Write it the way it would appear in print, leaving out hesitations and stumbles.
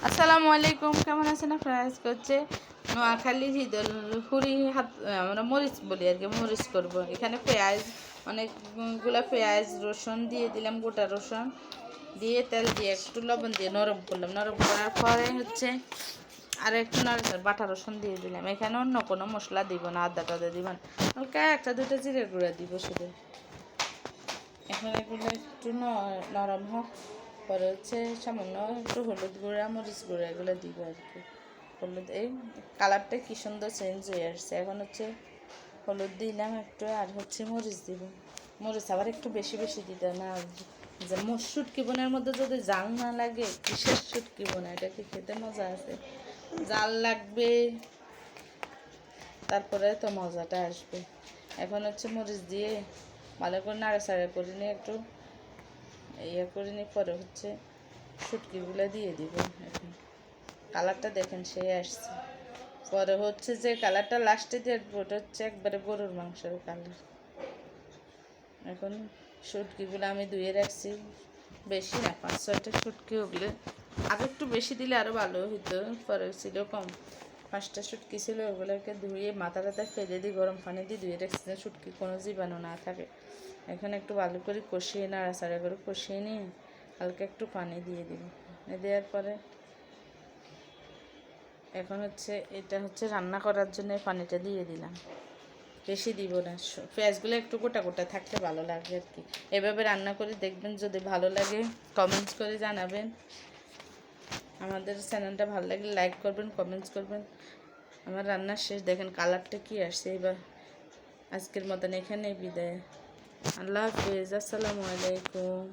আসসালামু আলাইকুম, কেমন আছেন আপনারা? আজকে হচ্ছে নোয়াখালী হুড়ি হাত আমরা মরিচ বলি আর কি, মরিচ করব। এখানে পেঁয়াজ, অনেকগুলা পেঁয়াজ, রসুন দিয়ে দিলাম, গোটা রসুন দিয়ে তেল দিয়ে একটু লবণ দিয়ে নরম করলাম। নরম করার পরে হচ্ছে আর একটু বাটা রসুন দিয়ে দিলাম। এখানে অন্য কোনো মশলা দিব না, আদা টাদা দিব না, হালকা একটা দুটো জিরে গুঁড়া দিব শুধু। এখন এগুলো একটু নরম হোক, পরে হচ্ছে সামান্য একটু হলুদ গুঁড়া, মরিচ গুঁড়া এগুলো দিব আর কি। হলুদ, এই কালারটা কি সুন্দর চেঞ্জ হয়ে আসছে। এখন হচ্ছে হলুদ দিলাম একটু, আর হচ্ছে মরিচ দিব। মরিচ আবার একটু বেশি বেশি দিতে না, যে শুটকি বোনের মধ্যে যদি জাল না লাগে, কিসের শুটকি বোনা, এটা কি খেতে মজা আছে? জাল লাগবে, তারপরে তো মজাটা আসবে। এখন হচ্ছে মরিচ দিয়ে ভালো করে নাড়াচাড়া করে নিয়ে একটু ইয়ে করে নিয়ে পরে হচ্ছে শুটকিগুলো দিয়ে দিব। এখন কালারটা দেখেন সেই আসছে। পরে হচ্ছে যে কালারটা লাস্টে দিয়ে ওটা হচ্ছে একবারে গরুর মাংসের কালার। এখন শুটকিগুলো আমি ধুয়ে রাখছি, বেশি না, 5-6টা শুটকি। ওগুলো আর একটু বেশি দিলে আরও ভালো হতো, পরে ছিল কম। 5টা শুটকি ছিল, ওগুলোকে ধুয়ে মাথা টাথা ফেলে দিয়ে গরম পানি দিয়ে ধুয়ে রাখছি, শুটকি কোনো জীবাণু না থাকে। এখন একটু ভালো করে কষিয়ে নাড়াচাড়া করে কষিয়ে নিয়ে হালকা একটু পানি দিয়ে দিব। দেওয়ার পরে এখন হচ্ছে এটা হচ্ছে রান্না করার জন্য পানিটা দিয়ে দিলাম, বেশি দিব না। পেঁয়াজগুলো একটু গোটা গোটা থাকলে ভালো লাগে আর কি। এভাবে রান্না করে দেখবেন, যদি ভালো লাগে কমেন্টস করে জানাবেন। আমাদের চ্যানেলটা ভালো লাগলে লাইক করবেন, কমেন্টস করবেন। আমার রান্নার শেষ, দেখেন কালারটা কি আসছে। এবার আজকের মতন এখানেই বিদায়। আল্লাহ হাফিজ, আসসালামু আলাইকুম।